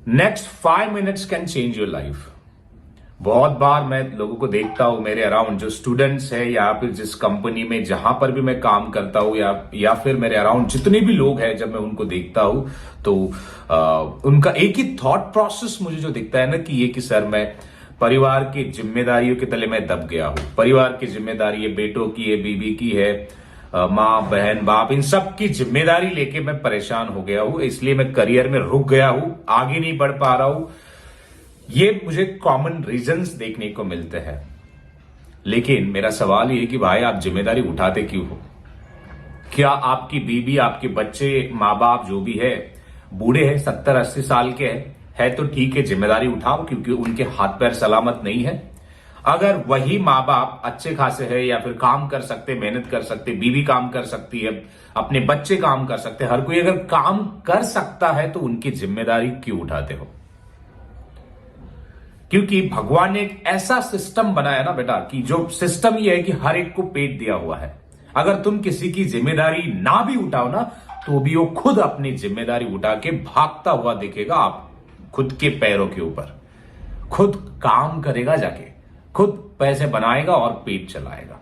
Next 5 minutes can change your life. बहुत बार मैं लोगों को देखता हूं मेरे अराउंड, जो स्टूडेंट्स है या फिर जिस कंपनी में जहां पर भी मैं काम करता हूं या फिर मेरे अराउंड जितने भी लोग हैं, जब मैं उनको देखता हूं तो उनका एक ही थॉट प्रोसेस मुझे जो दिखता है ना कि ये कि सर मैं परिवार की जिम्मेदारियों के तले मैं दब गया हूं। परिवार की जिम्मेदारी ये बेटों की है, बीबी की है, माँ बहन बाप, इन सब की जिम्मेदारी लेके मैं परेशान हो गया हूं, इसलिए मैं करियर में रुक गया हूं, आगे नहीं बढ़ पा रहा हूं। ये मुझे कॉमन रीजंस देखने को मिलते हैं। लेकिन मेरा सवाल ये कि भाई आप जिम्मेदारी उठाते क्यों हो? क्या आपकी बीबी, आपके बच्चे, माँ बाप जो भी है बूढ़े हैं, 70-80 साल के है तो ठीक है, जिम्मेदारी उठाओ, क्योंकि उनके हाथ पैर सलामत नहीं है। अगर वही माँ बाप अच्छे खासे है या फिर काम कर सकते, मेहनत कर सकते, बीवी काम कर सकती है, अपने बच्चे काम कर सकते, हर कोई अगर काम कर सकता है तो उनकी जिम्मेदारी क्यों उठाते हो? क्योंकि भगवान ने एक ऐसा सिस्टम बनाया ना बेटा, कि जो सिस्टम ये है कि हर एक को पेट दिया हुआ है। अगर तुम किसी की जिम्मेदारी ना भी उठाओ ना, तो भी वो खुद अपनी जिम्मेदारी उठा के भागता हुआ दिखेगा आप खुद के पैरों के ऊपर, खुद काम करेगा, जाके खुद पैसे बनाएगा और पेट चलाएगा।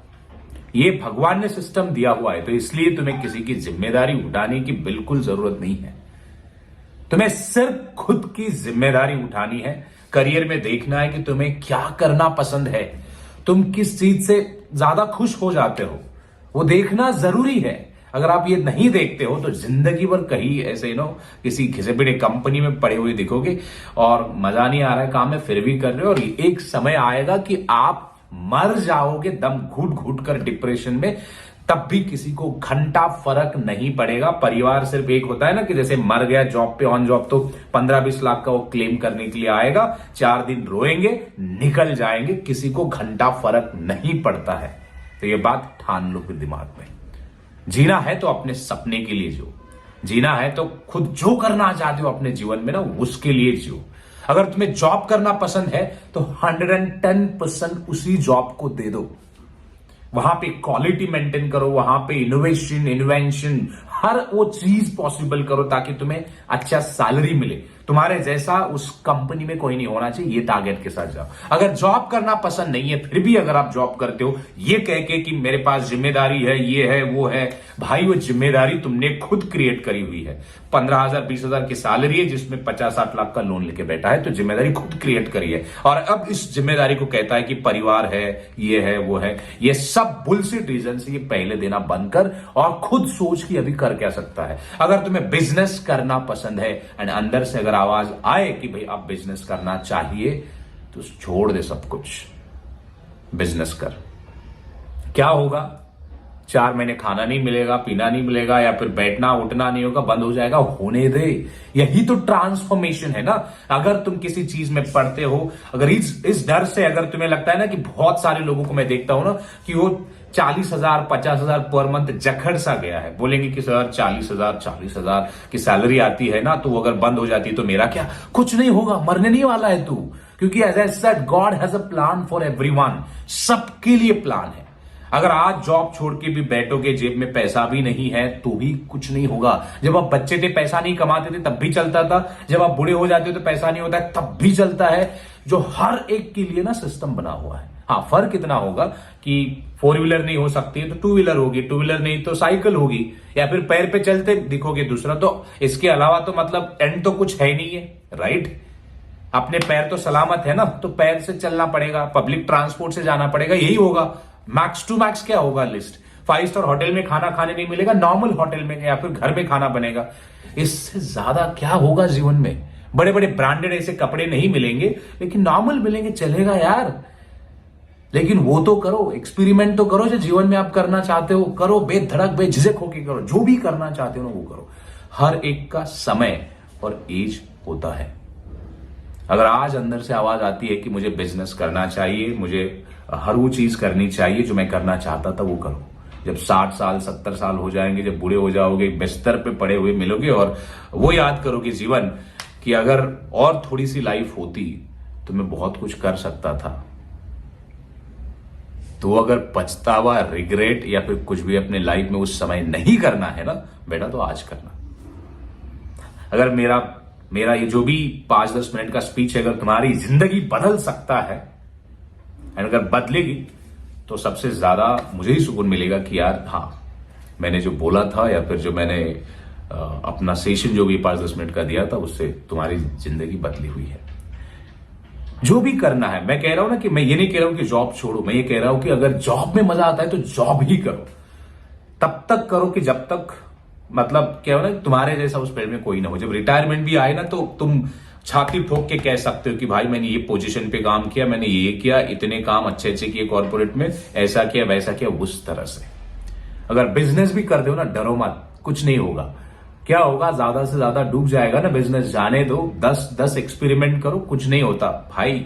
ये भगवान ने सिस्टम दिया हुआ है, तो इसलिए तुम्हें किसी की जिम्मेदारी उठाने की बिल्कुल जरूरत नहीं है। तुम्हें सिर्फ खुद की जिम्मेदारी उठानी है। करियर में देखना है कि तुम्हें क्या करना पसंद है, तुम किस चीज से ज्यादा खुश हो जाते हो, वो देखना जरूरी है। अगर आप ये नहीं देखते हो तो जिंदगी भर कहीं ऐसे किसी घिसे पिटे कंपनी में पड़े हुए दिखोगे और मजा नहीं आ रहा है काम में, फिर भी कर रहे हो, और एक समय आएगा कि आप मर जाओगे दम घुट घुट कर डिप्रेशन में, तब भी किसी को घंटा फर्क नहीं पड़ेगा। परिवार सिर्फ एक होता है ना कि जैसे मर गया जॉब पे, ऑन जॉब, तो 15-20 लाख का वो क्लेम करने के लिए आएगा, 4 दिन रोएंगे, निकल जाएंगे, किसी को घंटा फर्क नहीं पड़ता है। तो ये बात ठान लो फिर दिमाग में। जीना है तो अपने सपने के लिए जियो, जीना है तो खुद जो करना चाहते हो अपने जीवन में ना, उसके लिए जियो। अगर तुम्हें जॉब करना पसंद है तो 110% उसी जॉब को दे दो। वहां पे क्वालिटी मेंटेन करो, वहां पे इनोवेशन, इन्वेंशन, हर वो चीज पॉसिबल करो ताकि तुम्हें अच्छा सैलरी मिले। तुम्हारे जैसा उस कंपनी में कोई नहीं होना चाहिए, ये टारगेट के साथ जाओ। अगर जॉब करना पसंद नहीं है, फिर भी अगर आप जॉब करते हो ये कह के कि मेरे पास जिम्मेदारी है, ये है, वो है, भाई वो जिम्मेदारी तुमने खुद क्रिएट करी हुई है। 15,000 20,000 की सैलरी है, जिसमें 50-60 लाख का लोन लेके बैठा है, तो जिम्मेदारी खुद क्रिएट करी है। और अब इस जिम्मेदारी को कहता है कि परिवार है, ये है, वो है। ये सब बुलशिट रीजन से ये पहले देना बंद कर और खुद सोच कि अभी कर क्या सकता है। अगर तुम्हें बिजनेस करना पसंद है एंड अंदर से अगर आवाज आए कि भाई अब बिजनेस करना चाहिए, तो छोड़ दे सब कुछ, बिजनेस कर। क्या होगा? 4 महीने खाना नहीं मिलेगा, पीना नहीं मिलेगा, या फिर बैठना उठना नहीं होगा, बंद हो जाएगा, होने दे। यही तो ट्रांसफॉर्मेशन है ना। अगर तुम किसी चीज में पढ़ते हो, अगर इस डर से अगर तुम्हें लगता है ना कि बहुत सारे लोगों को मैं देखता हूं ना कि वो 40,000 50,000 पर मंथ जखड़ सा गया है, बोलेंगे कि सर 40,000 की सैलरी आती है ना, तो अगर बंद हो जाती है तो मेरा क्या? कुछ नहीं होगा, मरने नहीं वाला है तू, क्योंकि as I said God has a plan for everyone, सबके लिए प्लान है। अगर आज जॉब छोड़ के भी बैठोगे, जेब में पैसा भी नहीं है, तो भी कुछ नहीं होगा। जब आप बच्चे थे पैसा नहीं कमाते थे तब भी चलता था, जब आप बूढ़े हो जाते हो तो पैसा नहीं होता है तब भी चलता है। जो हर एक के लिए ना सिस्टम बना हुआ है। हाँ, फर्क इतना होगा कि 4 व्हीलर नहीं हो सकती है तो 2 व्हीलर होगी, 2 व्हीलर नहीं तो साइकिल होगी, या फिर पैर पे चलते दिखोगे दूसरा। तो इसके अलावा तो मतलब एंड तो कुछ है नहीं है, राइट? अपने पैर तो सलामत है ना, तो पैर से चलना पड़ेगा, पब्लिक ट्रांसपोर्ट से जाना पड़ेगा, यही होगा। मैक्स टू मैक्स क्या होगा लिस्ट? 5 स्टार होटल में खाना खाने नहीं मिलेगा, नॉर्मल होटल में या फिर घर में खाना बनेगा। इससे ज्यादा क्या होगा जीवन में? बड़े बड़े ब्रांडेड ऐसे कपड़े नहीं मिलेंगे, लेकिन नॉर्मल मिलेंगे, चलेगा यार। लेकिन वो तो करो, एक्सपेरिमेंट तो करो, जो जीवन में आप करना चाहते हो करो, बेधड़क बेझिझक होके करो, जो भी करना चाहते हो ना वो करो। हर एक का समय और एज होता है। अगर आज अंदर से आवाज आती है कि मुझे बिजनेस करना चाहिए, मुझे हर वो चीज करनी चाहिए जो मैं करना चाहता था, वो करो। जब 60 साल 70 साल हो जाएंगे, जब बूढ़े हो जाओगे, बिस्तर पे पड़े हुए मिलोगे, और वो याद करोगे जीवन कि अगर और थोड़ी सी लाइफ होती तो मैं बहुत कुछ कर सकता था। तो अगर पछतावा, रिग्रेट या फिर कुछ भी अपने लाइफ में उस समय नहीं करना है ना बेटा, तो आज करना। अगर मेरा मेरा ये जो भी 5-10 मिनट का स्पीच है, अगर तुम्हारी जिंदगी बदल सकता है, एंड अगर बदलेगी तो सबसे ज्यादा मुझे ही सुकून मिलेगा कि यार हाँ, मैंने जो बोला था या फिर जो मैंने अपना सेशन जो भी 5-10 मिनट का दिया था, उससे तुम्हारी जिंदगी बदली हुई है। जो भी करना है, मैं कह रहा हूं ना कि मैं ये नहीं कह रहा हूं कि जॉब छोड़ो, मैं ये कह रहा हूं कि अगर जॉब में मजा आता है तो जॉब ही करो, तब तक करो कि जब तक, मतलब क्या हो ना, तुम्हारे जैसा उस फील्ड में कोई ना हो। जब रिटायरमेंट भी आए ना तो तुम छाती ठोक के कह सकते हो कि भाई मैंने ये पोजीशन पे काम किया, मैंने ये किया, इतने काम अच्छे अच्छे किए कॉर्पोरेट में, ऐसा किया वैसा किया, उस तरह से। अगर बिजनेस भी कर दो ना, डरो मत, कुछ नहीं होगा। क्या होगा, ज्यादा से ज्यादा डूब जाएगा ना बिजनेस, जाने दो, 10 एक्सपेरिमेंट करो, कुछ नहीं होता भाई।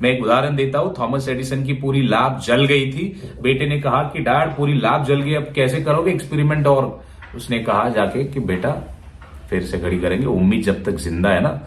मैं एक उदाहरण देता हूं, थॉमस एडिसन की पूरी लैब जल गई थी। बेटे ने कहा कि डैड पूरी लैब जल गई, अब कैसे करोगे एक्सपेरिमेंट? और उसने कहा जाके कि बेटा फिर से खड़ी करेंगे, उम्मीद जब तक जिंदा है ना,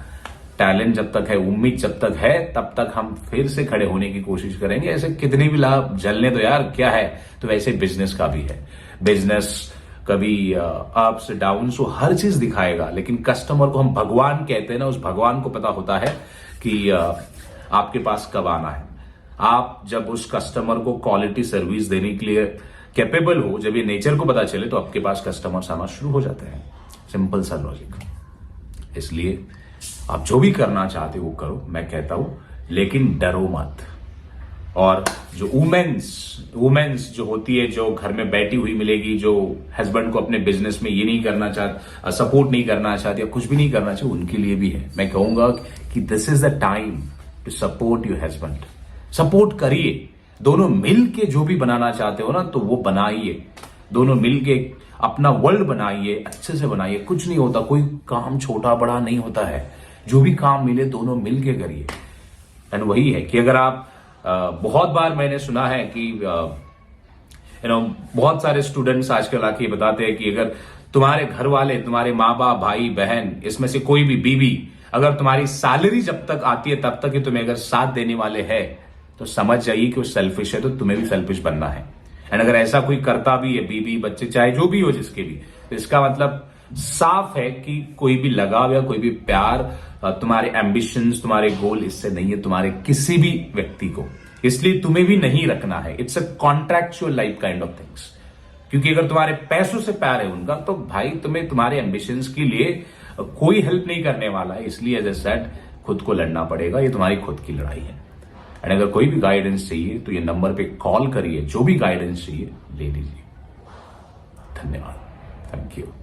टैलेंट जब तक है, उम्मीद जब तक है, तब तक हम फिर से खड़े होने की कोशिश करेंगे। ऐसे कितनी भी लाभ जलने दो यार, क्या है। तो वैसे बिजनेस का भी है, बिजनेस कभी अप्स डाउन्स, वो हर चीज दिखाएगा, लेकिन कस्टमर को हम भगवान कहते हैं ना, उस भगवान को पता होता है कि आपके पास कब आना है। आप जब उस कस्टमर को क्वालिटी सर्विस देने के लिए कैपेबल हो, जब ये नेचर को पता चले, तो आपके पास कस्टमर्स आना शुरू हो जाते हैं। सिंपल सा लॉजिक। इसलिए आप जो भी करना चाहते हो वो करो, मैं कहता हूं, लेकिन डरो मत। और जो वुमेन्स जो होती है, जो घर में बैठी हुई मिलेगी, जो हस्बैंड को अपने बिजनेस में ये नहीं करना चाहती, सपोर्ट नहीं करना चाहती, या कुछ भी नहीं करना चाहिए, उनके लिए भी है। मैं कहूंगा कि this is the time to support your husband. Support करिए, दोनों मिल के जो भी बनाना चाहते हो ना, तो वो बनाइए, दोनों मिल के अपना वर्ल्ड बनाइए, अच्छे से बनाइए। कुछ नहीं होता, कोई काम छोटा बड़ा नहीं होता है, जो भी काम मिले दोनों मिल के करिए। एंड वही है कि अगर आप बहुत बार मैंने सुना है कि बहुत सारे स्टूडेंट्स आजकल आके बताते हैं कि अगर तुम्हारे घर वाले, तुम्हारे माँ बाप, भाई बहन, इसमें से कोई भी बीवी, अगर तुम्हारी सैलरी जब तक आती है तब तक ही तुम्हें अगर साथ देने वाले है, तो समझ जाइए कि वो सेल्फिश है, तो तुम्हें भी सेल्फिश बनना है। एंड अगर ऐसा कोई करता भी है, बीवी बच्चे चाहे जो भी हो, जिसके भी, तो इसका मतलब साफ है कि कोई भी लगाव या कोई भी प्यार, तुम्हारे एम्बिशंस, तुम्हारे गोल इससे नहीं है, तुम्हारे किसी भी व्यक्ति को। इसलिए तुम्हें भी नहीं रखना है। It's a contractual life kind of things. क्योंकि अगर तुम्हारे पैसों से प्यार है उनका, तो भाई तुम्हें तुम्हारे एम्बिशंस के लिए कोई हेल्प नहीं करने वाला है। इसलिए एज ए सेड, खुद को लड़ना पड़ेगा, ये तुम्हारी खुद की लड़ाई है। एंड अगर कोई भी गाइडेंस चाहिए तो ये नंबर पे कॉल करिए, जो भी गाइडेंस चाहिए ले लीजिए। धन्यवाद, थैंक यू।